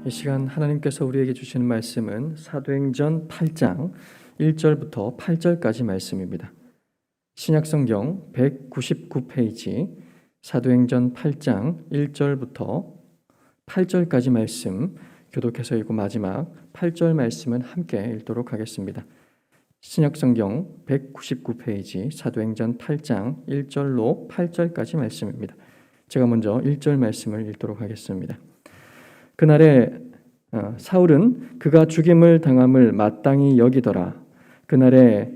이 시간 하나님께서 우리에게 주시는 말씀은 사도행전 8장 1절부터 8절까지 말씀입니다. 신약성경 199페이지 사도행전 8장 1절부터 8절까지 말씀 교독해서 읽고 마지막 8절 말씀은 함께 읽도록 하겠습니다. 신약성경 199페이지 사도행전 8장 1절로 8절까지 말씀입니다. 제가 먼저 1절 말씀을 읽도록 하겠습니다. 그날에 사울은 그가 죽임을 당함을 마땅히 여기더라. 그날에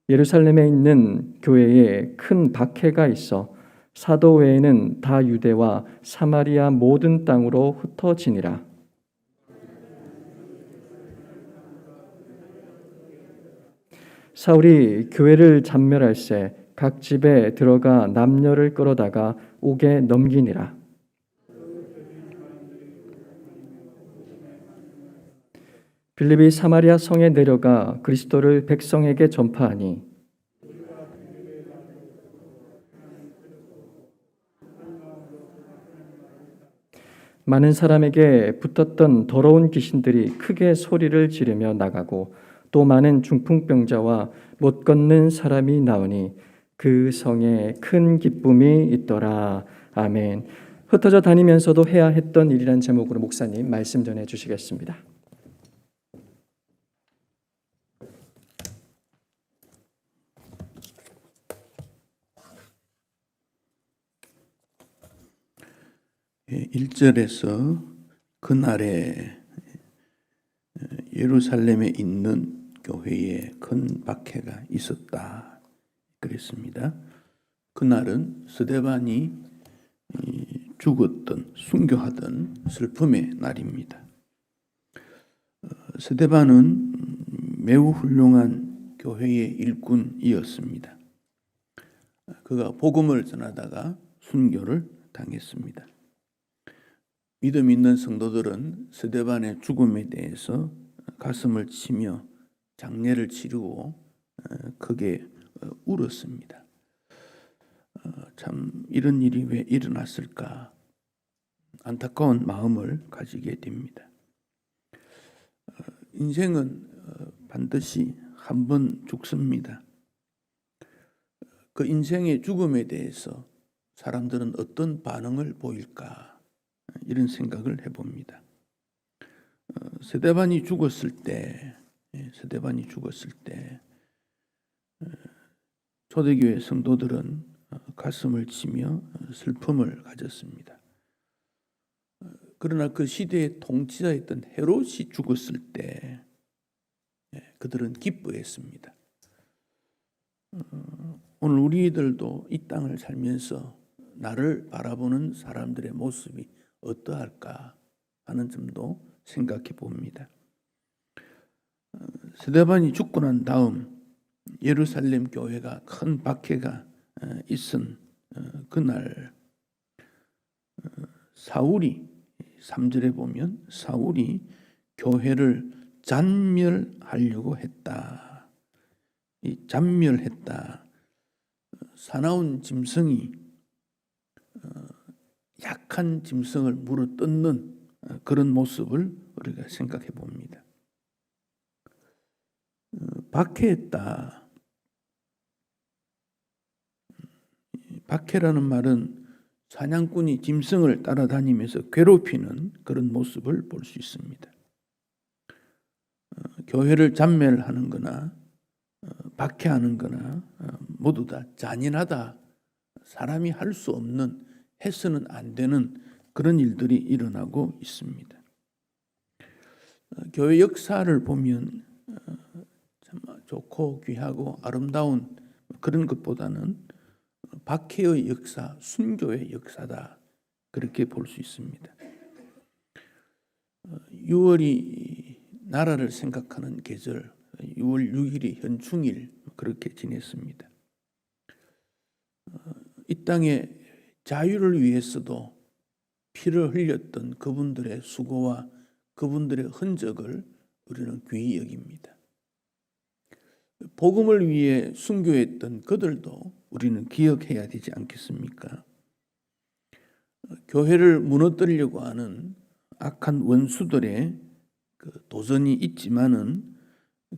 예루살렘에 있는 교회에 큰 박해가 있어 사도 외에는 다 유대와 사마리아 모든 땅으로 흩어지니라. 사울이 교회를 잔멸할새 각 집에 들어가 남녀를 끌어다가 옥에 넘기니라. 빌립이 사마리아 성에 내려가 그리스도를 백성에게 전파하니 많은 사람에게 붙었던 더러운 귀신들이 크게 소리를 지르며 나가고 또 많은 중풍병자와 못 걷는 사람이 나오니 그 성에 큰 기쁨이 있더라. 아멘. 흩어져 다니면서도 해야 했던 일이란 제목으로 목사님 말씀 전해 주시겠습니다. 예, 1절에서 그날에 예루살렘에 있는 교회에 큰 박해가 있었다 그랬습니다. 그날은 스데반이 죽었던 순교하던 슬픔의 날입니다. 스데반은 매우 훌륭한 교회의 일꾼이었습니다. 그가 복음을 전하다가 순교를 당했습니다. 믿음 있는 성도들은 스데반의 죽음에 대해서 가슴을 치며 장례를 치르고 크게 울었습니다. 참 이런 일이 왜 일어났을까 안타까운 마음을 가지게 됩니다. 인생은 반드시 한 번 죽습니다. 그 인생의 죽음에 대해서 사람들은 어떤 반응을 보일까 이런 생각을 해봅니다. 스데반이 죽었을 때 초대교회 성도들은 가슴을 치며 슬픔을 가졌습니다. 그러나 그 시대의 통치자였던 헤롯이 죽었을 때 그들은 기뻐했습니다. 오늘 우리들도 이 땅을 살면서 나를 바라보는 사람들의 모습이 어떠할까 하는 점도 생각해 봅니다. 스데반이 죽고 난 다음 예루살렘 교회가 큰 박해가 있은 그날 사울이 3절에 보면 사울이 교회를 잔멸하려고 했다. 이 잔멸했다. 사나운 짐승이 약한 짐승을 물어뜯는 그런 모습을 우리가 생각해 봅니다. 박해했다. 박해라는 말은 사냥꾼이 짐승을 따라다니면서 괴롭히는 그런 모습을 볼 수 있습니다. 교회를 잔멸하는 거나 박해하는 거나 모두 다 잔인하다. 사람이 할 수 없는 해서는 안 되는 그런 일들이 일어나고 있습니다. 교회 역사를 보면 참 좋고 귀하고 아름다운 그런 것보다는 박해의 역사, 순교의 역사다 그렇게 볼 수 있습니다. 6월이 나라를 생각하는 계절, 6월 6일이 현충일 그렇게 지냈습니다. 이 땅에 자유를 위해서도 피를 흘렸던 그분들의 수고와 그분들의 흔적을 우리는 귀히 여깁니다. 복음을 위해 순교했던 그들도 우리는 기억해야 되지 않겠습니까? 교회를 무너뜨리려고 하는 악한 원수들의 그 도전이 있지만은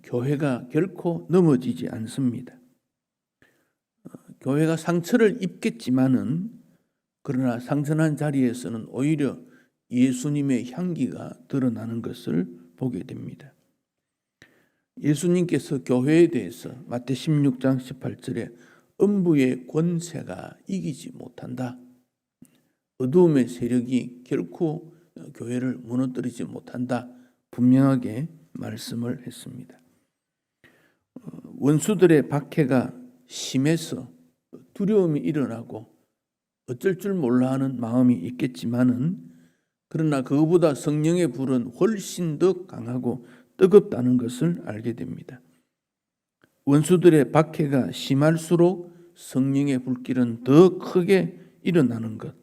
교회가 결코 넘어지지 않습니다. 교회가 상처를 입겠지만은 그러나 상처난 자리에서는 오히려 예수님의 향기가 드러나는 것을 보게 됩니다. 예수님께서 교회에 대해서 마태 16장 18절에 음부의 권세가 이기지 못한다. 어두움의 세력이 결코 교회를 무너뜨리지 못한다. 분명하게 말씀을 했습니다. 원수들의 박해가 심해서 두려움이 일어나고 어쩔 줄 몰라 하는 마음이 있겠지만은 그러나 그것보다 성령의 불은 훨씬 더 강하고 뜨겁다는 것을 알게 됩니다. 원수들의 박해가 심할수록 성령의 불길은 더 크게 일어나는 것,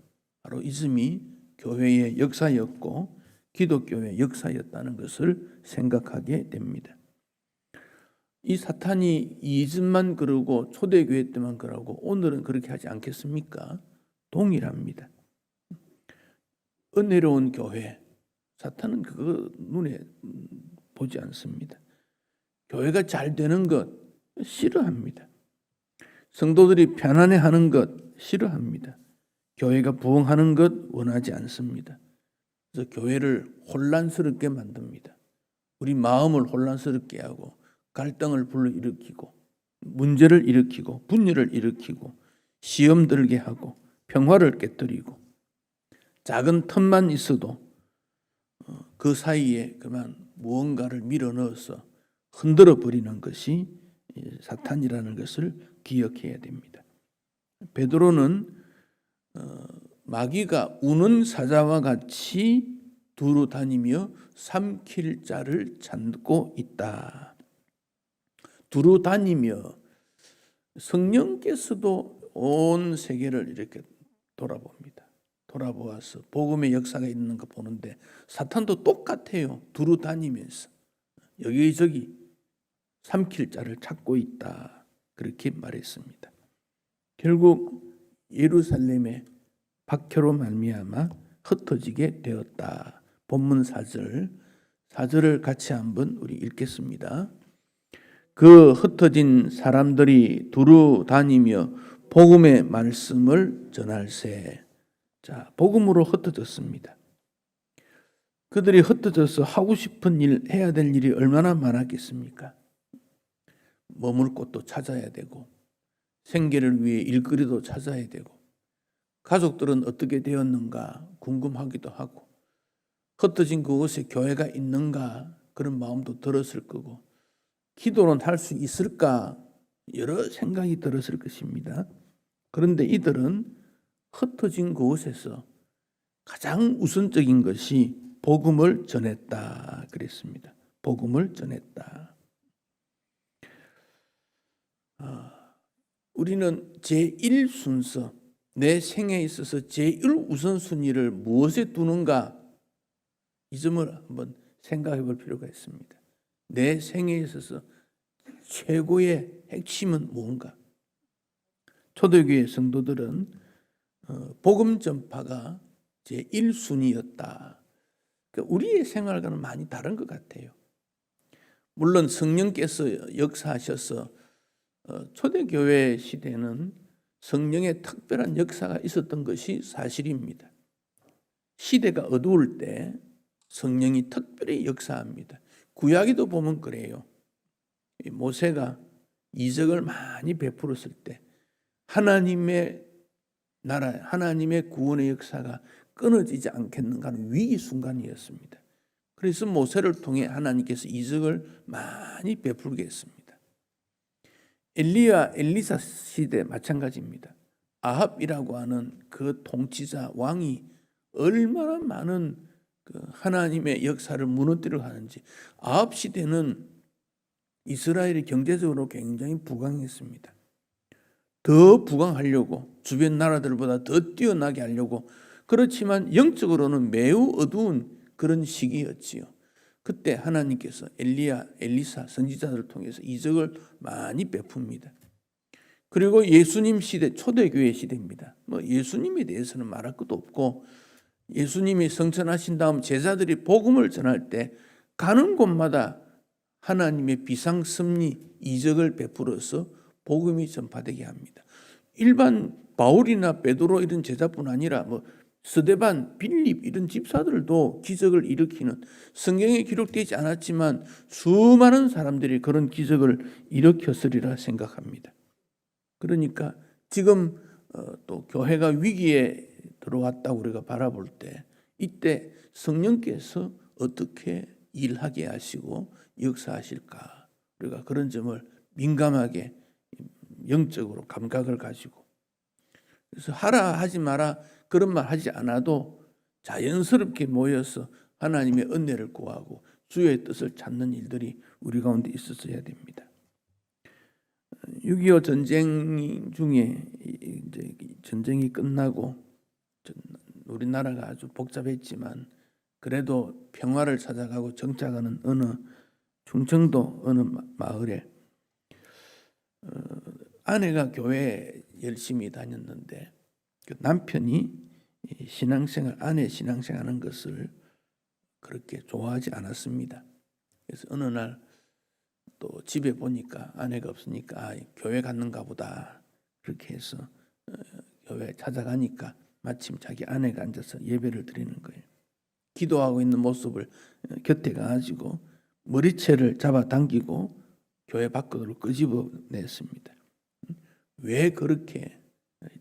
바로 이즘이 교회의 역사였고 기독교의 역사였다는 것을 생각하게 됩니다. 이 사탄이 이즘만 그러고 초대교회 때만 그러고 오늘은 그렇게 하지 않겠습니까? 동일합니다. 은혜로운 교회, 사탄은 그거 눈에 보지 않습니다. 교회가 잘 되는 것 싫어합니다. 성도들이 편안해하는 것 싫어합니다. 교회가 부흥하는 것 원하지 않습니다. 그래서 교회를 혼란스럽게 만듭니다. 우리 마음을 혼란스럽게 하고 갈등을 불러일으키고 문제를 일으키고 분열을 일으키고 시험 들게 하고 평화를 깨뜨리고 작은 틈만 있어도 그 사이에 그만 무언가를 밀어넣어서 흔들어 버리는 것이 사탄이라는 것을 기억해야 됩니다. 베드로는 마귀가 우는 사자와 같이 두루 다니며 삼킬 자를 찾고 있다. 두루 다니며 성령께서도 온 세계를 이렇게 돌아봅니다. 돌아보아서 복음의 역사가 있는 거 보는데 사탄도 똑같아요. 두루 다니면서 여기저기 삼킬 자를 찾고 있다. 그렇게 말했습니다. 결국 예루살렘의 박해로 말미암아 흩어지게 되었다. 본문 4절을 같이 한번 우리 읽겠습니다. 그 흩어진 사람들이 두루 다니며 복음의 말씀을 전할세. 자, 복음으로 흩어졌습니다. 그들이 흩어져서 하고 싶은 일, 해야 될 일이 얼마나 많았겠습니까? 머물 곳도 찾아야 되고 생계를 위해 일거리도 찾아야 되고 가족들은 어떻게 되었는가 궁금하기도 하고 흩어진 그곳에 교회가 있는가 그런 마음도 들었을 거고 기도는 할 수 있을까 여러 생각이 들었을 것입니다. 그런데 이들은 흩어진 그곳에서 가장 우선적인 것이 복음을 전했다 그랬습니다. 복음을 전했다. 우리는 제1순서 내 생에 있어서 제1우선순위를 무엇에 두는가 이 점을 한번 생각해 볼 필요가 있습니다. 내 생에 있어서 최고의 핵심은 무엇인가? 초대교회 성도들은 복음 전파가 제1순위였다. 그러니까 우리의 생활과는 많이 다른 것 같아요. 물론 성령께서 역사하셔서 초대교회 시대는 성령의 특별한 역사가 있었던 것이 사실입니다. 시대가 어두울 때 성령이 특별히 역사합니다. 구약에도 보면 그래요. 모세가 이적을 많이 베풀었을 때 하나님의 나라, 하나님의 구원의 역사가 끊어지지 않겠는가 하는 위기 순간이었습니다. 그래서 모세를 통해 하나님께서 이적을 많이 베풀게 했습니다. 엘리야, 엘리사 시대 마찬가지입니다. 아합이라고 하는 그 통치자 왕이 얼마나 많은 그 하나님의 역사를 무너뜨려 하는지. 아합 시대는 이스라엘이 경제적으로 굉장히 부강했습니다. 더 부강하려고 주변 나라들보다 더 뛰어나게 하려고 그렇지만 영적으로는 매우 어두운 그런 시기였지요. 그때 하나님께서 엘리야, 엘리사 선지자들을 통해서 이적을 많이 베풉니다. 그리고 예수님 시대, 초대교회 시대입니다. 예수님에 대해서는 말할 것도 없고 예수님이 성천하신 다음 제자들이 복음을 전할 때 가는 곳마다 하나님의 비상섭리 이적을 베풀어서 복음이 전파되게 합니다. 일반 바울이나 베드로 이런 제자뿐 아니라 뭐 스데반, 빌립 이런 집사들도 기적을 일으키는, 성경에 기록되지 않았지만 수많은 사람들이 그런 기적을 일으켰으리라 생각합니다. 그러니까 지금 또 교회가 위기에 들어왔다고 우리가 바라볼 때 이때 성령께서 어떻게 일하게 하시고 역사하실까, 우리가 그런 점을 민감하게 영적으로 감각을 가지고, 그래서 하라 하지 마라 그런 말 하지 않아도 자연스럽게 모여서 하나님의 은혜를 구하고 주의 뜻을 찾는 일들이 우리 가운데 있었어야 됩니다. 6.25 전쟁 중에 이제 전쟁이 끝나고 우리나라가 아주 복잡했지만 그래도 평화를 찾아가고 정착하는 어느 충청도 어느 마을에 아내가 교회에 열심히 다녔는데 그 남편이 신앙생활, 아내 신앙생활하는 것을 그렇게 좋아하지 않았습니다. 그래서 어느 날 또 집에 보니까 아내가 없으니까 교회 갔는가 보다 그렇게 해서 교회 찾아가니까 마침 자기 아내가 앉아서 예배를 드리는 거예요. 기도하고 있는 모습을 곁에 가가지고 머리채를 잡아당기고 교회 밖으로 끄집어냈습니다. 왜 그렇게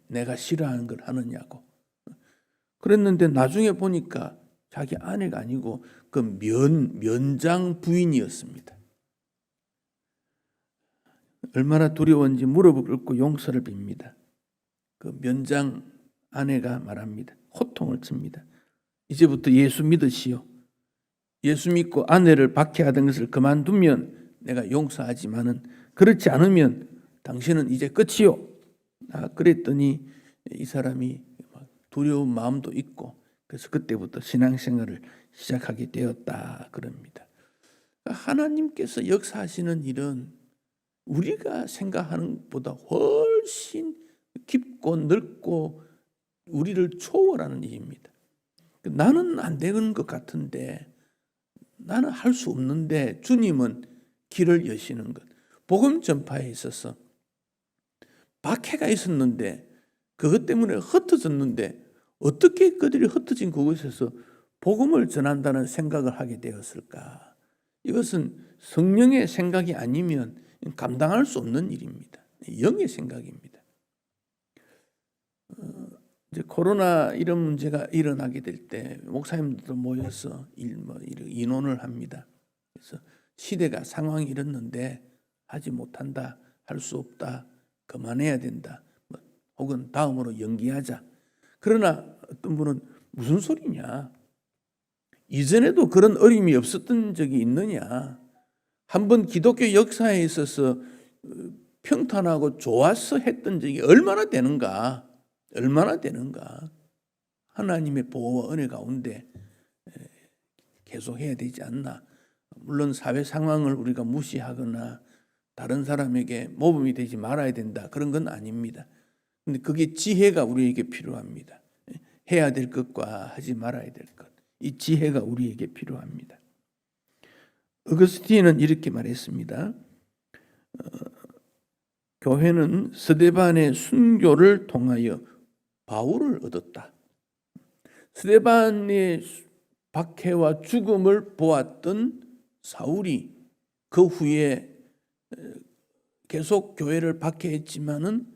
내가 싫어하는 걸 하느냐고. 그랬는데 나중에 보니까 자기 아내가 아니고 그 면장 부인이었습니다. 얼마나 두려웠는지 무릎을 꿇고 용서를 빕니다. 그 면장 아내가 말합니다. 호통을 칩니다. 이제부터 예수 믿으시오. 예수 믿고 아내를 박해하던 것을 그만두면 내가 용서하지만은 그렇지 않으면 당신은 이제 끝이요. 그랬더니 이 사람이 두려운 마음도 있고 그래서 그때부터 신앙생활을 시작하게 되었다 그럽니다. 하나님께서 역사하시는 일은 우리가 생각하는 것보다 훨씬 깊고 넓고 우리를 초월하는 일입니다. 나는 안 되는 것 같은데, 나는 할 수 없는데 주님은 길을 여시는 것. 복음 전파에 있어서 박해가 있었는데 그것 때문에 흩어졌는데 어떻게 그들이 흩어진 그곳에서 복음을 전한다는 생각을 하게 되었을까? 이것은 성령의 생각이 아니면 감당할 수 없는 일입니다. 영의 생각입니다. 이제 코로나 이런 문제가 일어나게 될 때 목사님들도 모여서 인원을 합니다. 그래서 시대가 상황이 이렇는데 하지 못한다, 할 수 없다, 그만해야 된다, 혹은 다음으로 연기하자. 그러나 어떤 분은 무슨 소리냐? 이전에도 그런 어림이 없었던 적이 있느냐? 한번 기독교 역사에 있어서 평탄하고 좋아서 했던 적이 얼마나 되는가? 얼마나 되는가? 하나님의 보호와 은혜 가운데 계속해야 되지 않나? 물론 사회 상황을 우리가 무시하거나 다른 사람에게 모범이 되지 말아야 된다, 그런 건 아닙니다. 근데 그게 지혜가 우리에게 필요합니다. 해야 될 것과 하지 말아야 될 것, 이 지혜가 우리에게 필요합니다. 어거스틴은 이렇게 말했습니다. 교회는 스데반의 순교를 통하여 바울을 얻었다. 스데반의 박해와 죽음을 보았던 사울이 그 후에 계속 교회를 박해했지만은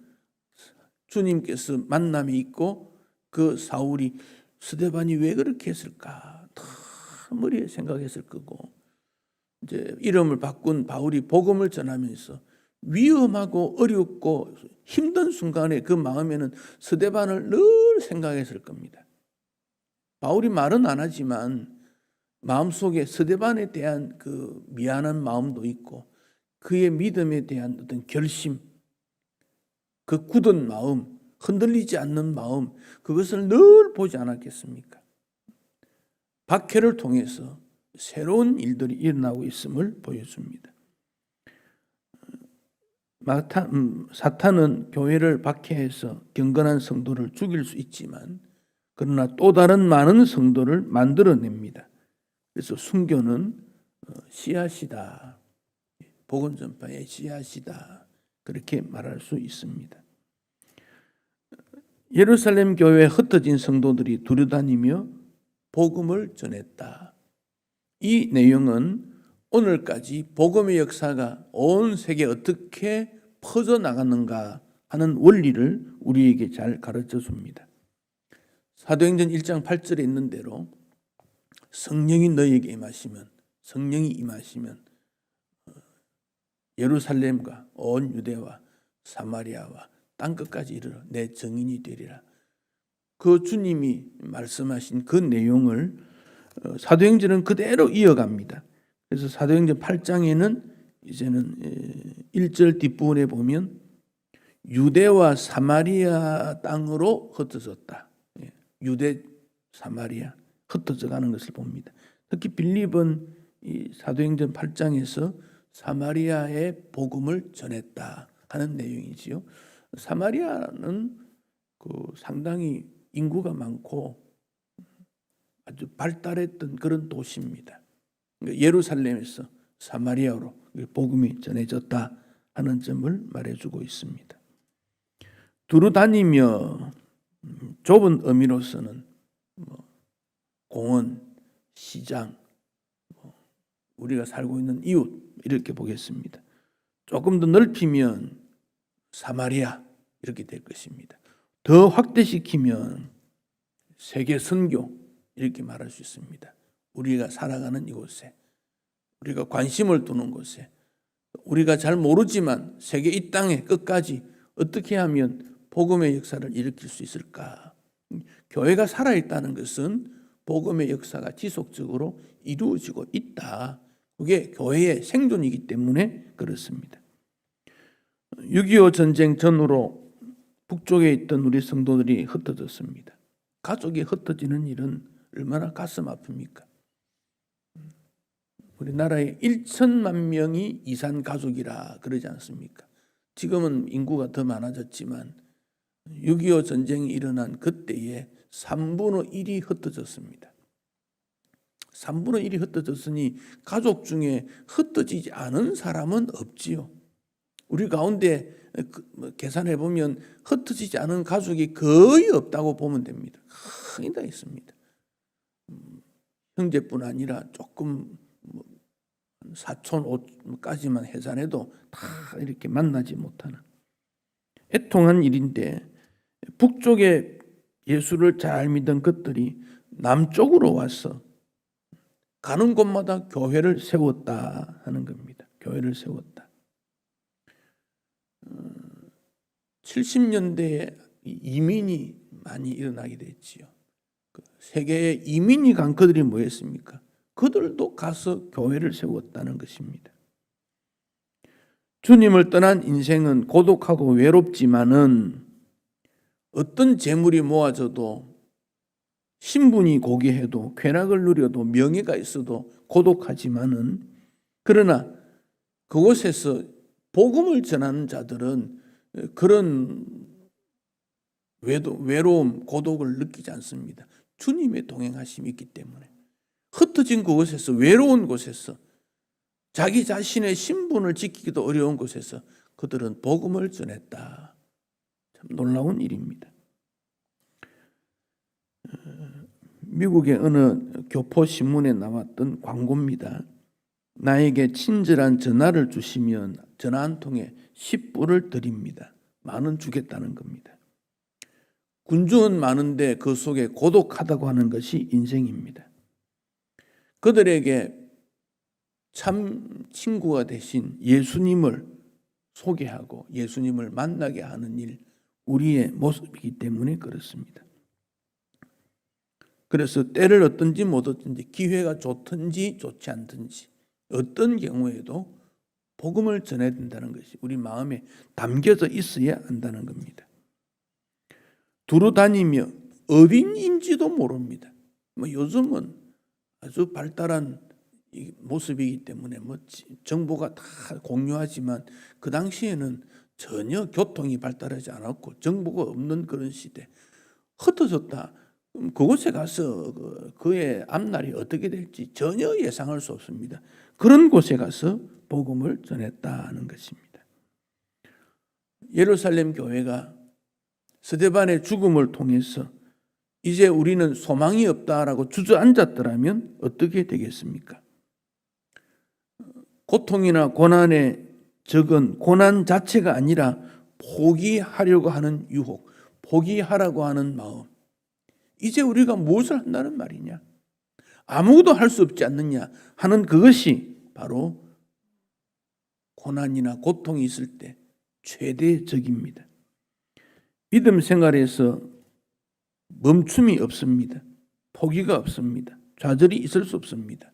주님께서 만남이 있고 그 사울이 스데반이 왜 그렇게 했을까? 다 머리에 생각했을 거고, 이제 이름을 바꾼 바울이 복음을 전하면서 위험하고 어렵고 힘든 순간에 그 마음에는 스데반을 늘 생각했을 겁니다. 바울이 말은 안 하지만 마음속에 스데반에 대한 그 미안한 마음도 있고 그의 믿음에 대한 어떤 결심, 그 굳은 마음, 흔들리지 않는 마음, 그것을 늘 보지 않았겠습니까? 박해를 통해서 새로운 일들이 일어나고 있음을 보여줍니다. 사탄은 교회를 박해해서 경건한 성도를 죽일 수 있지만 그러나 또 다른 많은 성도를 만들어냅니다. 그래서 순교는 씨앗이다. 복음 전파의 씨앗이다. 그렇게 말할 수 있습니다. 예루살렘 교회에 흩어진 성도들이 두루다니며 복음을 전했다. 이 내용은 오늘까지 복음의 역사가 온 세계에 어떻게 퍼져나가는가 하는 원리를 우리에게 잘 가르쳐 줍니다. 사도행전 1장 8절에 있는 대로 성령이 너희에게 임하시면 예루살렘과 온 유대와 사마리아와 땅끝까지 이르러 내 증인이 되리라. 그 주님이 말씀하신 그 내용을 사도행전은 그대로 이어갑니다. 그래서 사도행전 8장에는 이제는 1절 뒷부분에 보면 유대와 사마리아 땅으로 흩어졌다. 유대, 사마리아 흩어져 가는 것을 봅니다. 특히 빌립은 이 사도행전 8장에서 사마리아의 복음을 전했다 하는 내용이지요. 사마리아는 상당히 인구가 많고 아주 발달했던 그런 도시입니다. 예루살렘에서 사마리아로 복음이 전해졌다 하는 점을 말해주고 있습니다. 두루 다니며 좁은 의미로서는 공원, 시장, 우리가 살고 있는 이웃 이렇게 보겠습니다. 조금 더 넓히면 사마리아 이렇게 될 것입니다. 더 확대시키면 세계 선교 이렇게 말할 수 있습니다. 우리가 살아가는 이곳에, 우리가 관심을 두는 곳에, 우리가 잘 모르지만 세계 이 땅의 끝까지 어떻게 하면 복음의 역사를 일으킬 수 있을까? 교회가 살아있다는 것은 복음의 역사가 지속적으로 이루어지고 있다. 그게 교회의 생존이기 때문에 그렇습니다. 6.25 전쟁 전후로 북쪽에 있던 우리 성도들이 흩어졌습니다. 가족이 흩어지는 일은 얼마나 가슴 아픕니까? 우리나라에 1천만 명이 이산 가족이라 그러지 않습니까? 지금은 인구가 더 많아졌지만 6.25 전쟁이 일어난 그때에 3분의 1이 흩어졌습니다. 3분의 1이 흩어졌으니 가족 중에 흩어지지 않은 사람은 없지요. 우리 가운데 계산해 보면 흩어지지 않은 가족이 거의 없다고 보면 됩니다. 거의 다 있습니다. 형제뿐 아니라 조금 사촌, 오까지만 해산해도 다 이렇게 만나지 못하는 애통한 일인데, 북쪽에 예수를 잘 믿던 것들이 남쪽으로 와서 가는 곳마다 교회를 세웠다 하는 겁니다. 교회를 세웠다. 70년대에 이민이 많이 일어나게 됐지요. 세계에 이민이 간 그들이 뭐였습니까? 그들도 가서 교회를 세웠다는 것입니다. 주님을 떠난 인생은 고독하고 외롭지만은 어떤 재물이 모아져도, 신분이 고귀해도, 쾌락을 누려도, 명예가 있어도 고독하지만은, 그러나 그곳에서 복음을 전하는 자들은 그런 외로움, 고독을 느끼지 않습니다. 주님의 동행하심이 있기 때문에. 흩어진 그곳에서, 외로운 곳에서, 자기 자신의 신분을 지키기도 어려운 곳에서 그들은 복음을 전했다. 참 놀라운 일입니다. 미국의 어느 교포신문에 나왔던 광고입니다. 나에게 친절한 전화를 주시면 전화 한 통에 10불을 드립니다. 10,000원 주겠다는 겁니다. 군중은 많은데 그 속에 고독하다고 하는 것이 인생입니다. 그들에게 참 친구가 되신 예수님을 소개하고 예수님을 만나게 하는 일, 우리의 모습이기 때문에 그렇습니다. 그래서 때를 얻든지 못 얻든지, 기회가 좋든지 좋지 않든지, 어떤 경우에도 복음을 전해야 된다는 것이 우리 마음에 담겨져 있어야 한다는 겁니다. 두루 다니며 어딘인지도 모릅니다. 요즘은 아주 발달한 모습이기 때문에 정보가 다 공유하지만 그 당시에는 전혀 교통이 발달하지 않았고 정보가 없는 그런 시대. 흩어졌다. 그곳에 가서 그의 앞날이 어떻게 될지 전혀 예상할 수 없습니다. 그런 곳에 가서 복음을 전했다는 것입니다. 예루살렘 교회가 스데반의 죽음을 통해서 이제 우리는 소망이 없다라고 주저앉았더라면 어떻게 되겠습니까? 고통이나 고난에 적은 고난 자체가 아니라 포기하려고 하는 유혹, 포기하라고 하는 마음. 이제 우리가 무엇을 한다는 말이냐? 아무것도 할 수 없지 않느냐 하는 그것이 바로 고난이나 고통이 있을 때 최대의 적입니다. 믿음 생활에서 멈춤이 없습니다. 포기가 없습니다. 좌절이 있을 수 없습니다.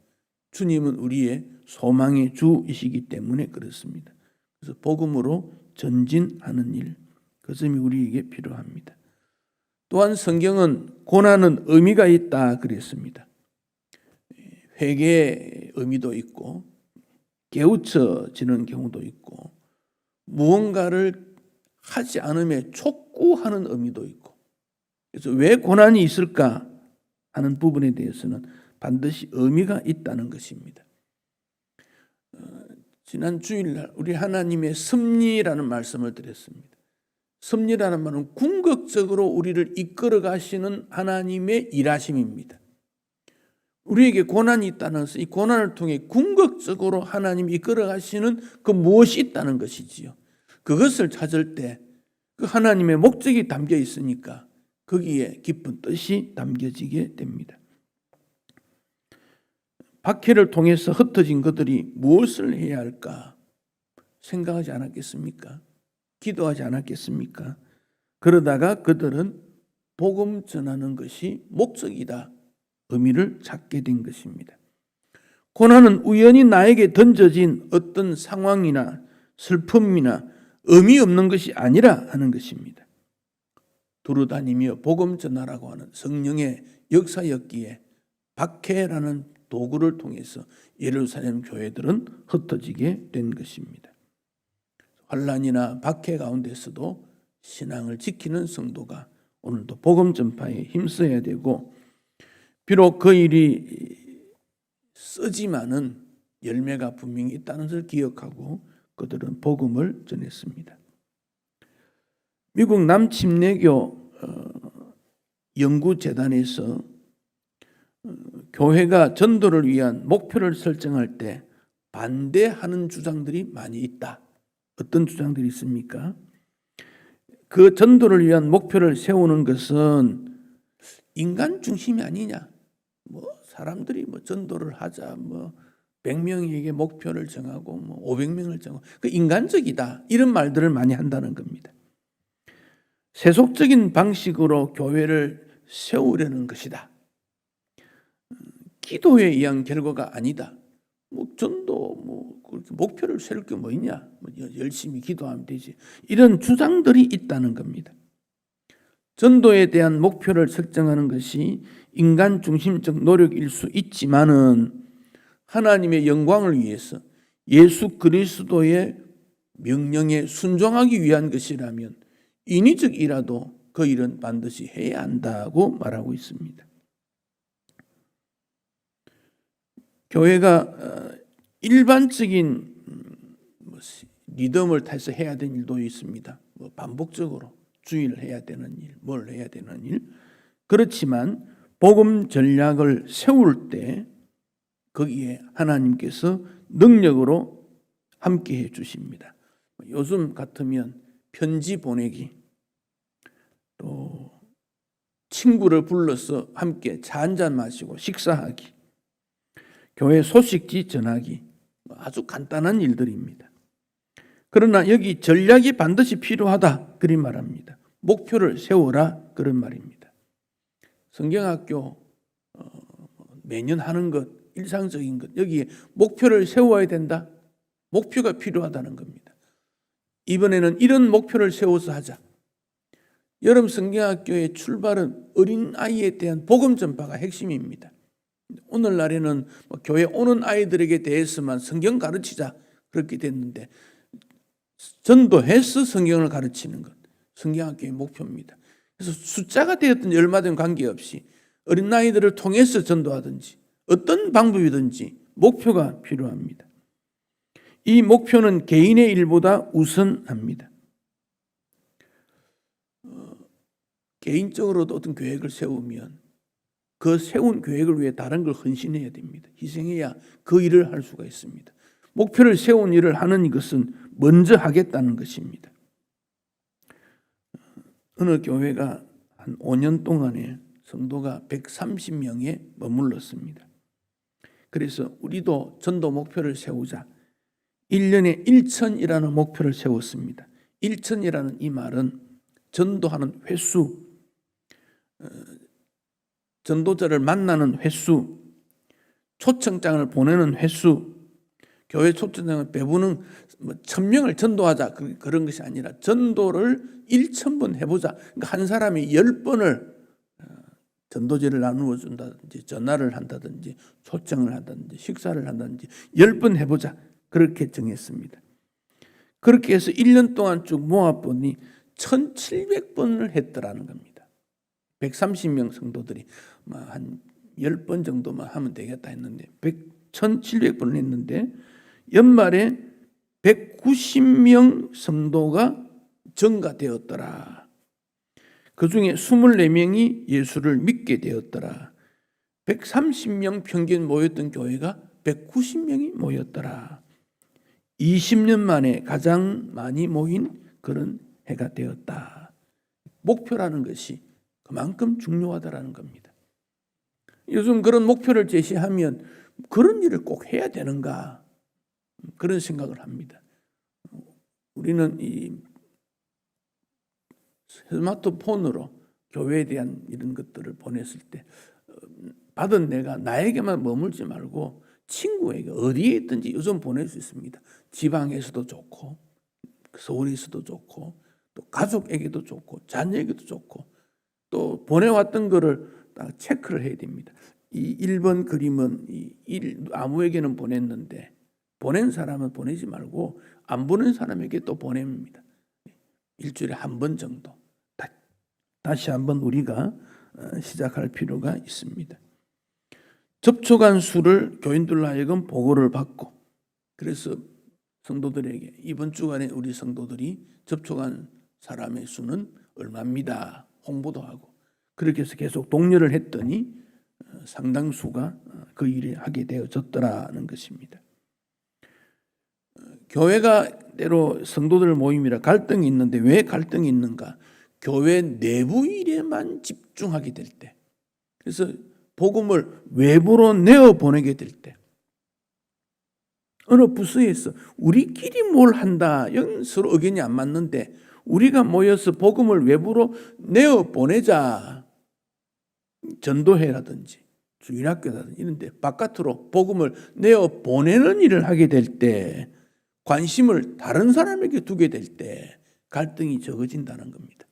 주님은 우리의 소망의 주이시기 때문에 그렇습니다. 그래서 복음으로 전진하는 일, 그것이 우리에게 필요합니다. 또한 성경은 고난은 의미가 있다 그랬습니다. 회개의 의미도 있고 깨우쳐지는 경우도 있고 무언가를 하지 않음에 촉구하는 의미도 있고, 그래서 왜 고난이 있을까 하는 부분에 대해서는 반드시 의미가 있다는 것입니다. 지난 주일날 우리 하나님의 섭리라는 말씀을 드렸습니다. 섭리라는 말은 궁극적으로 우리를 이끌어 가시는 하나님의 일하심입니다. 우리에게 고난이 있다는 것은 이 고난을 통해 궁극적으로 하나님이 이끌어 가시는 그 무엇이 있다는 것이지요. 그것을 찾을 때 그 하나님의 목적이 담겨 있으니까 거기에 깊은 뜻이 담겨지게 됩니다. 박해를 통해서 흩어진 그들이 무엇을 해야 할까 생각하지 않았겠습니까? 기도하지 않았겠습니까? 그러다가 그들은 복음 전하는 것이 목적이다 의미를 찾게 된 것입니다. 고난은 우연히 나에게 던져진 어떤 상황이나 슬픔이나 의미 없는 것이 아니라 하는 것입니다. 두루다니며 복음 전하라고 하는 성령의 역사였기에 박해라는 도구를 통해서 예루살렘 교회들은 흩어지게 된 것입니다. 환난이나 박해 가운데서도 신앙을 지키는 성도가 오늘도 복음 전파에 힘써야 되고, 비록 그 일이 쓰지만은 열매가 분명히 있다는 것을 기억하고 그들은 복음을 전했습니다. 미국 남침례교 연구재단에서 교회가 전도를 위한 목표를 설정할 때 반대하는 주장들이 많이 있다. 어떤 주장들이 있습니까? 그 전도를 위한 목표를 세우는 것은 인간 중심이 아니냐. 사람들이 전도를 하자, 100명에게 목표를 정하고 500명을 정하고 그 인간적이다. 이런 말들을 많이 한다는 겁니다. 세속적인 방식으로 교회를 세우려는 것이다. 기도에 의한 결과가 아니다. 전도 그렇게 목표를 세울 게 뭐 있냐? 열심히 기도하면 되지. 이런 주장들이 있다는 겁니다. 전도에 대한 목표를 설정하는 것이 인간 중심적 노력일 수 있지만은 하나님의 영광을 위해서 예수 그리스도의 명령에 순종하기 위한 것이라면 인위적이라도 그 일은 반드시 해야 한다고 말하고 있습니다. 교회가 일반적인 리듬을 타서 해야 되는 일도 있습니다. 반복적으로 주의를 해야 되는 일, 뭘 해야 되는 일. 그렇지만 복음 전략을 세울 때 거기에 하나님께서 능력으로 함께해 주십니다. 요즘 같으면 편지 보내기, 또 친구를 불러서 함께 차 한잔 마시고 식사하기, 교회 소식지 전하기, 아주 간단한 일들입니다. 그러나 여기 전략이 반드시 필요하다 그리 말합니다. 목표를 세워라 그런 말입니다. 성경학교 매년 하는 것, 일상적인 것, 여기에 목표를 세워야 된다. 목표가 필요하다는 겁니다. 이번에는 이런 목표를 세워서 하자. 여름 성경학교의 출발은 어린아이에 대한 복음 전파가 핵심입니다. 오늘날에는 교회 오는 아이들에게 대해서만 성경 가르치자 그렇게 됐는데, 전도해서 성경을 가르치는 것, 성경학교의 목표입니다. 그래서 숫자가 되었든지 얼마든 관계없이 어린 아이들을 통해서 전도하든지 어떤 방법이든지 목표가 필요합니다. 이 목표는 개인의 일보다 우선합니다. 개인적으로도 어떤 계획을 세우면 그 세운 계획을 위해 다른 걸 헌신해야 됩니다. 희생해야 그 일을 할 수가 있습니다. 목표를 세운 일을 하는 것은 먼저 하겠다는 것입니다. 어느 교회가 한 5년 동안에 성도가 130명에 머물렀습니다. 그래서 우리도 전도 목표를 세우자. 1년에 1천이라는 목표를 세웠습니다. 1천이라는 이 말은 전도하는 횟수, 전도자를 만나는 횟수, 초청장을 보내는 횟수, 교회 초청장을 배부는 1000명을 전도하자 그런 것이 아니라 전도를 1000번 해보자. 그러니까 한 사람이 10번을 전도제를 나누어 준다든지 전화를 한다든지 초청을 한다든지 식사를 한다든지 10번 해보자. 그렇게 정했습니다. 그렇게 해서 1년 동안 쭉 모아보니 1700번을 했더라는 겁니다. 130명 성도들이 한 10번 정도만 하면 되겠다 했는데 1700번을 했는데 연말에 190명 성도가 증가되었더라. 그 중에 24명이 예수를 믿게 되었더라. 130명 평균 모였던 교회가 190명이 모였더라. 20년 만에 가장 많이 모인 그런 해가 되었다. 목표라는 것이 그만큼 중요하다라는 겁니다. 요즘 그런 목표를 제시하면 그런 일을 꼭 해야 되는가 그런 생각을 합니다. 우리는 이 스마트폰으로 교회에 대한 이런 것들을 보냈을 때 받은 내가 나에게만 머물지 말고 친구에게 어디에 있든지 요즘 보낼 수 있습니다. 지방에서도 좋고 서울에서도 좋고 또 가족에게도 좋고 자녀에게도 좋고 또 보내왔던 거를 딱 체크를 해야 됩니다. 이 1번 그림은 아무에게는 보냈는데 보낸 사람은 보내지 말고 안 보낸 사람에게 또 보냅니다. 일주일에 한 번 정도 다시 한번 우리가 시작할 필요가 있습니다. 접촉한 수를 교인들로 하여금 보고를 받고 그래서 성도들에게 이번 주간에 우리 성도들이 접촉한 사람의 수는 얼마입니다. 홍보도 하고 그렇게 해서 계속 독려를 했더니 상당수가 그 일을 하게 되어졌더라는 것입니다. 교회가 때로 성도들 모임이라 갈등이 있는데 왜 갈등이 있는가? 교회 내부 일에만 집중하게 될 때, 그래서 복음을 외부로 내어보내게 될 때, 어느 부서에서 우리끼리 뭘 한다, 서로 의견이 안 맞는데 우리가 모여서 복음을 외부로 내어보내자, 전도회라든지 주일학교라든지 이런 데 바깥으로 복음을 내어보내는 일을 하게 될 때, 관심을 다른 사람에게 두게 될 때 갈등이 적어진다는 겁니다.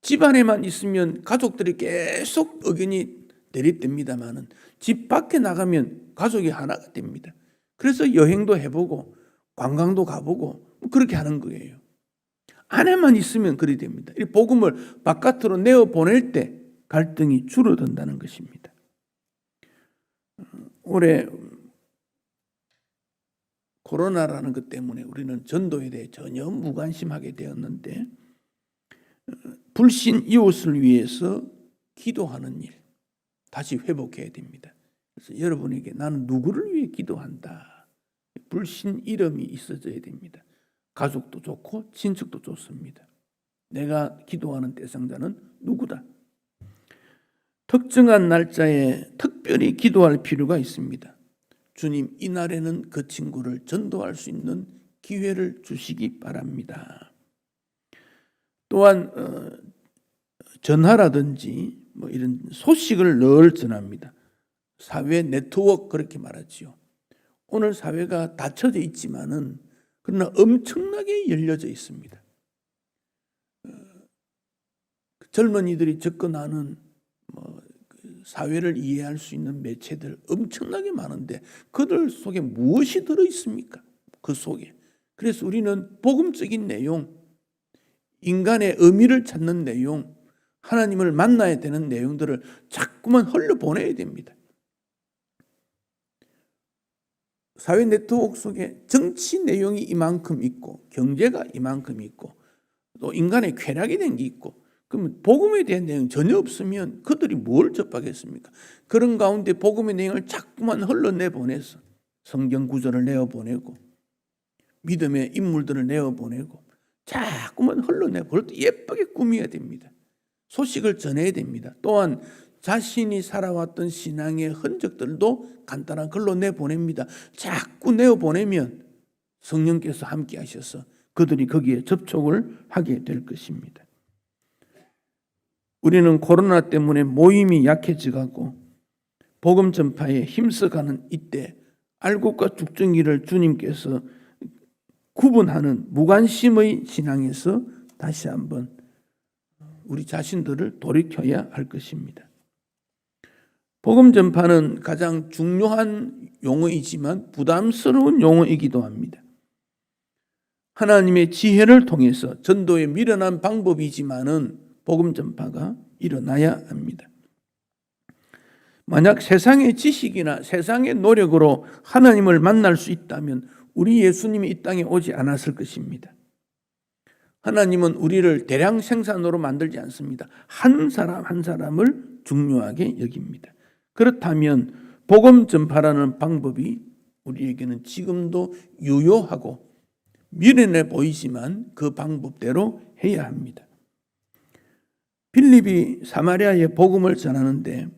집안에만 있으면 가족들이 계속 의견이 대립됩니다만은 집 밖에 나가면 가족이 하나가 됩니다. 그래서 여행도 해보고 관광도 가보고 그렇게 하는 거예요. 안에만 있으면 그리 됩니다. 이 복음을 바깥으로 내어보낼 때 갈등이 줄어든다는 것입니다. 올해 코로나라는 것 때문에 우리는 전도에 대해 전혀 무관심하게 되었는데 불신 이웃을 위해서 기도하는 일 다시 회복해야 됩니다. 그래서 여러분에게 나는 누구를 위해 기도한다. 불신 이름이 있어져야 됩니다. 가족도 좋고 친척도 좋습니다. 내가 기도하는 대상자는 누구다. 특정한 날짜에 특별히 기도할 필요가 있습니다. 주님, 이날에는 그 친구를 전도할 수 있는 기회를 주시기 바랍니다. 또한 전화라든지 뭐 이런 소식을 늘 전합니다. 사회 네트워크 그렇게 말하지요. 오늘 사회가 닫혀져 있지만은 그러나 엄청나게 열려져 있습니다. 젊은이들이 접근하는 사회를 이해할 수 있는 매체들 엄청나게 많은데 그들 속에 무엇이 들어 있습니까? 그 속에. 그래서 우리는 복음적인 내용, 인간의 의미를 찾는 내용, 하나님을 만나야 되는 내용들을 자꾸만 흘려보내야 됩니다. 사회 네트워크 속에 정치 내용이 이만큼 있고 경제가 이만큼 있고 또 인간의 쾌락이 된 게 있고, 그러면 복음에 대한 내용 전혀 없으면 그들이 뭘 접하겠습니까? 그런 가운데 복음의 내용을 자꾸만 흘러내보내서 성경 구절을 내어보내고 믿음의 인물들을 내어보내고 자꾸만 흘러내볼 때 예쁘게 꾸며야 됩니다. 소식을 전해야 됩니다. 또한 자신이 살아왔던 신앙의 흔적들도 간단한 글로 내보냅니다. 자꾸 내어보내면 성령께서 함께 하셔서 그들이 거기에 접촉을 하게 될 것입니다. 우리는 코로나 때문에 모임이 약해져가고 복음 전파에 힘써가는 이때 알곡과 죽정이를 주님께서 구분하는 무관심의 신앙에서 다시 한번 우리 자신들을 돌이켜야 할 것입니다. 복음 전파는 가장 중요한 용어이지만 부담스러운 용어이기도 합니다. 하나님의 지혜를 통해서 전도에 미련한 방법이지만은 복음 전파가 일어나야 합니다. 만약 세상의 지식이나 세상의 노력으로 하나님을 만날 수 있다면 우리 예수님이 이 땅에 오지 않았을 것입니다. 하나님은 우리를 대량 생산으로 만들지 않습니다. 한 사람 한 사람을 중요하게 여깁니다. 그렇다면 복음 전파라는 방법이 우리에게는 지금도 유효하고 미련해 보이지만 그 방법대로 해야 합니다. 빌립이 사마리아에 복음을 전하는데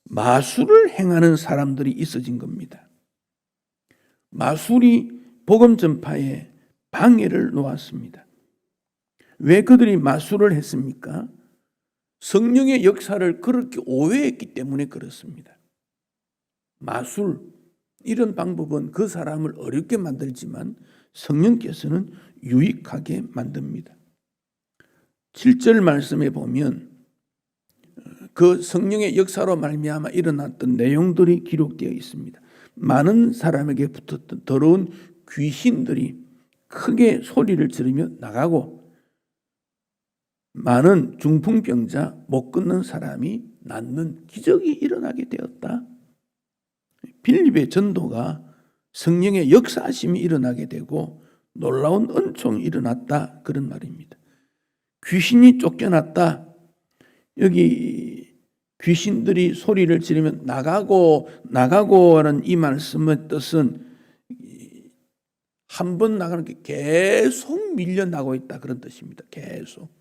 마술을 행하는 사람들이 있어진 겁니다. 마술이 복음 전파에 방해를 놓았습니다. 왜 그들이 마술을 했습니까? 성령의 역사를 그렇게 오해했기 때문에 그렇습니다. 마술, 이런 방법은 그 사람을 어렵게 만들지만 성령께서는 유익하게 만듭니다. 7절 말씀에 보면 그 성령의 역사로 말미암아 일어났던 내용들이 기록되어 있습니다. 많은 사람에게 붙었던 더러운 귀신들이 크게 소리를 지르며 나가고 많은 중풍병자, 못 걷는 사람이 낫는 기적이 일어나게 되었다. 빌립의 전도가 성령의 역사하심이 일어나게 되고 놀라운 은총이 일어났다, 그런 말입니다. 귀신이 쫓겨났다. 여기 귀신들이 소리를 지르면 나가고라는 이 말씀의 뜻은 한 번 나가는 게 계속 밀려나고 있다, 그런 뜻입니다. 계속.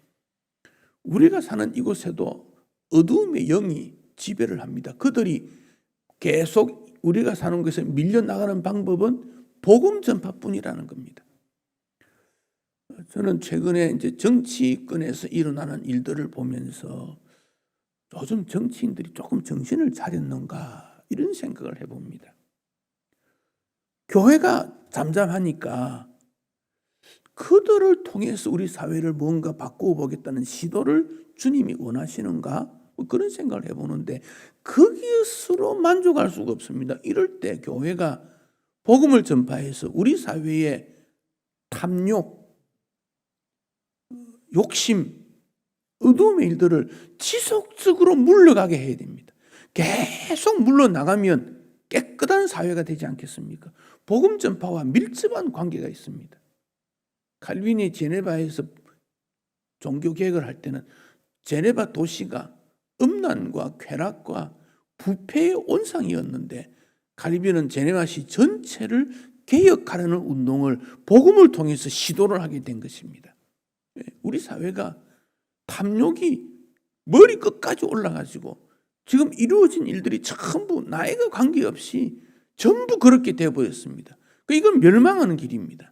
우리가 사는 이곳에도 어두움의 영이 지배를 합니다. 그들이 계속 우리가 사는 곳에 밀려나가는 방법은 복음 전파뿐이라는 겁니다. 저는 최근에 이제 정치권에서 일어나는 일들을 보면서 요즘 정치인들이 조금 정신을 차렸는가 이런 생각을 해봅니다. 교회가 잠잠하니까 그들을 통해서 우리 사회를 뭔가 바꾸어 보겠다는 시도를 주님이 원하시는가? 그런 생각을 해보는데 거기에서로 만족할 수가 없습니다. 이럴 때 교회가 복음을 전파해서 우리 사회의 탐욕, 욕심, 어두움의 일들을 지속적으로 물러가게 해야 됩니다. 계속 물러나가면 깨끗한 사회가 되지 않겠습니까? 복음 전파와 밀접한 관계가 있습니다. 칼빈이 제네바에서 종교 개혁을 할 때는 제네바 도시가 음란과 쾌락과 부패의 온상이었는데 칼빈은 제네바시 전체를 개혁하려는 운동을 복음을 통해서 시도를 하게 된 것입니다. 우리 사회가 탐욕이 머리 끝까지 올라가지고 지금 이루어진 일들이 전부 나이가 관계없이 전부 그렇게 되어버렸습니다. 이건 멸망하는 길입니다.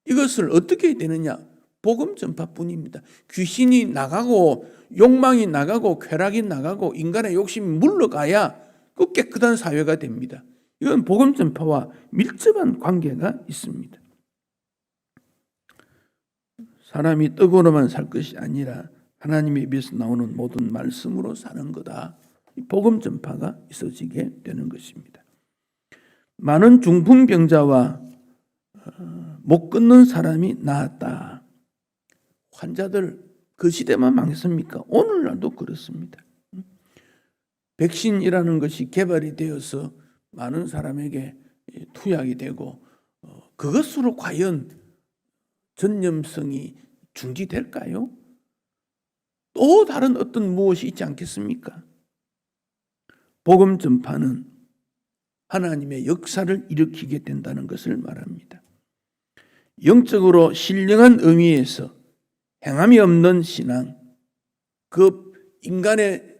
이것을 어떻게 해야 되느냐? 복음 전파뿐입니다. 귀신이 나가고 욕망이 나가고 쾌락이 나가고 인간의 욕심이 물러가야 그 깨끗한 사회가 됩니다. 이건 복음 전파와 밀접한 관계가 있습니다. 사람이 떡으로만 살 것이 아니라 하나님의 입에서 나오는 모든 말씀으로 사는 거다. 복음 전파가 있어지게 되는 것입니다. 많은 중풍병자와 못 걷는 사람이 나았다. 환자들, 그 시대만 망했습니까? 오늘날도 그렇습니다. 백신이라는 것이 개발이 되어서 많은 사람에게 투약이 되고 그것으로 과연 전염성이 중지될까요? 또 다른 어떤 무엇이 있지 않겠습니까? 복음 전파는 하나님의 역사를 일으키게 된다는 것을 말합니다. 영적으로 신령한 의미에서 행함이 없는 신앙, 그 인간의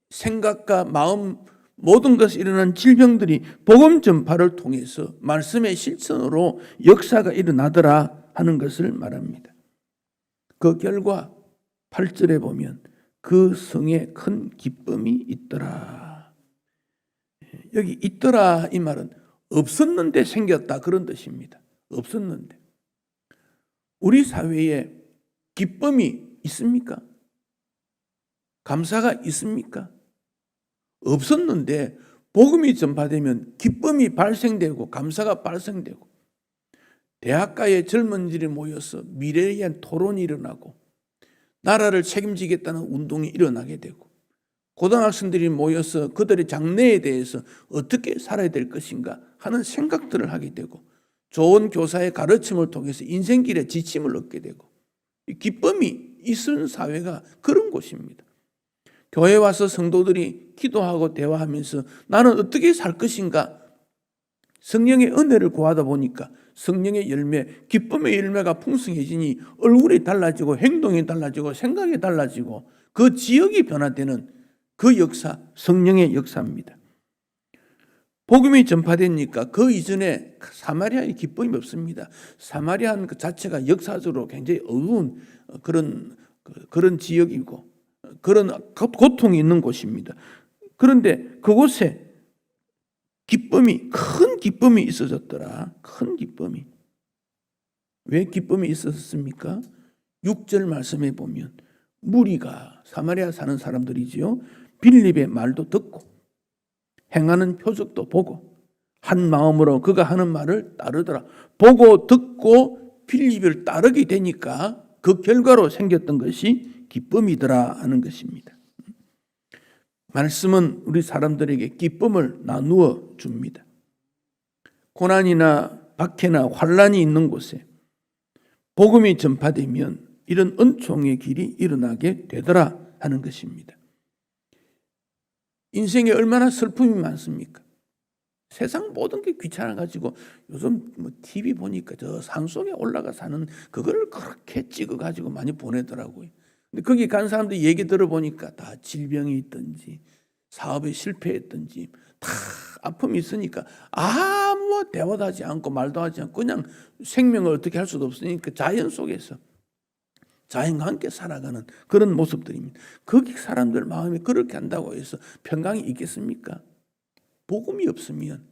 생각과 마음 모든 것이 일어난 질병들이 복음 전파를 통해서 말씀의 실천으로 역사가 일어나더라 하는 것을 말합니다. 그 결과 8절에 보면 그 성에 큰 기쁨이 있더라. 여기 있더라 이 말은 없었는데 생겼다 그런 뜻입니다. 없었는데. 우리 사회에 기쁨이 있습니까? 감사가 있습니까? 없었는데 복음이 전파되면 기쁨이 발생되고 감사가 발생되고 대학가의 젊은이들이 모여서 미래에 대한 토론이 일어나고 나라를 책임지겠다는 운동이 일어나게 되고 고등학생들이 모여서 그들의 장래에 대해서 어떻게 살아야 될 것인가 하는 생각들을 하게 되고 좋은 교사의 가르침을 통해서 인생길에 지침을 얻게 되고 기쁨이 있는 사회가 그런 곳입니다. 교회 와서 성도들이 기도하고 대화하면서 나는 어떻게 살 것인가 성령의 은혜를 구하다 보니까 성령의 열매, 기쁨의 열매가 풍성해지니 얼굴이 달라지고 행동이 달라지고 생각이 달라지고 그 지역이 변화되는 그 역사, 성령의 역사입니다. 복음이 전파되니까 그 이전에 사마리아의 기쁨이 없습니다. 사마리아는 그 자체가 역사적으로 굉장히 어두운 그런 지역이고 그런 고통이 있는 곳입니다. 그런데 그곳에 큰 기쁨이 있어졌더라. 큰 기쁨이. 왜 기쁨이 있었습니까? 6절 말씀에 보면 무리가 사마리아 사는 사람들이지요. 빌립의 말도 듣고 행하는 표적도 보고 한 마음으로 그가 하는 말을 따르더라. 보고 듣고 빌립을 따르게 되니까 그 결과로 생겼던 것이 기쁨이더라 하는 것입니다. 말씀은 우리 사람들에게 기쁨을 나누어 줍니다. 고난이나 박해나 환난이 있는 곳에 복음이 전파되면 이런 은총의 길이 일어나게 되더라 하는 것입니다. 인생에 얼마나 슬픔이 많습니까? 세상 모든 게 귀찮아가지고 요즘 TV 보니까 저 산속에 올라가 사는 그거를 그렇게 찍어가지고 많이 보내더라고요. 근데 거기 간 사람들 얘기 들어보니까 다 질병이 있든지 사업에 실패했든지 다 아픔이 있으니까 아무 대화도 하지 않고 말도 하지 않고 그냥 생명을 어떻게 할 수도 없으니까 자연 속에서 자연과 함께 살아가는 그런 모습들입니다. 거기 사람들 마음이 그렇게 한다고 해서 평강이 있겠습니까? 복음이 없으면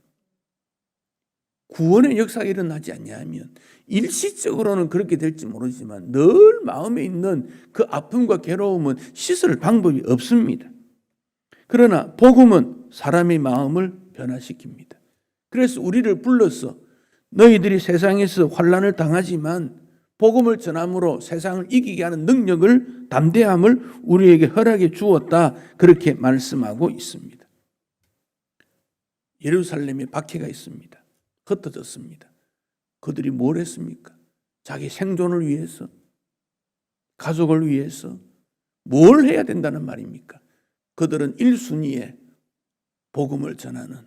구원의 역사가 일어나지 않냐면 일시적으로는 그렇게 될지 모르지만 늘 마음에 있는 그 아픔과 괴로움은 씻을 방법이 없습니다. 그러나 복음은 사람의 마음을 변화시킵니다. 그래서 우리를 불러서 너희들이 세상에서 환난을 당하지만 복음을 전함으로 세상을 이기게 하는 능력을 담대함을 우리에게 허락해 주었다 그렇게 말씀하고 있습니다. 예루살렘에 박해가 있습니다. 흩어졌습니다. 그들이 뭘 했습니까? 자기 생존을 위해서 가족을 위해서 뭘 해야 된다는 말입니까? 그들은 1순위에 복음을 전하는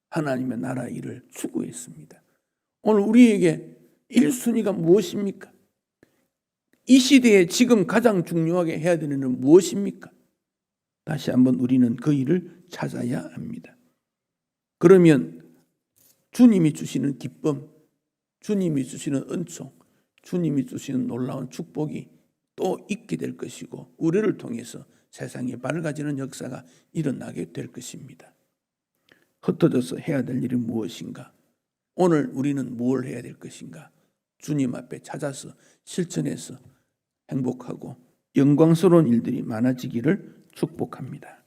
하나님의 나라 일을 추구했습니다. 오늘 우리에게 1순위가 무엇입니까? 이 시대에 지금 가장 중요하게 해야 되는 일은 무엇입니까? 다시 한번 우리는 그 일을 찾아야 합니다. 그러면 주님이 주시는 기쁨, 주님이 주시는 은총, 주님이 주시는 놀라운 축복이 또 있게 될 것이고 우리를 통해서 세상이 밝아지는 역사가 일어나게 될 것입니다. 흩어져서 해야 될 일이 무엇인가? 오늘 우리는 뭘 해야 될 것인가? 주님 앞에 찾아서 실천해서 행복하고 영광스러운 일들이 많아지기를 축복합니다.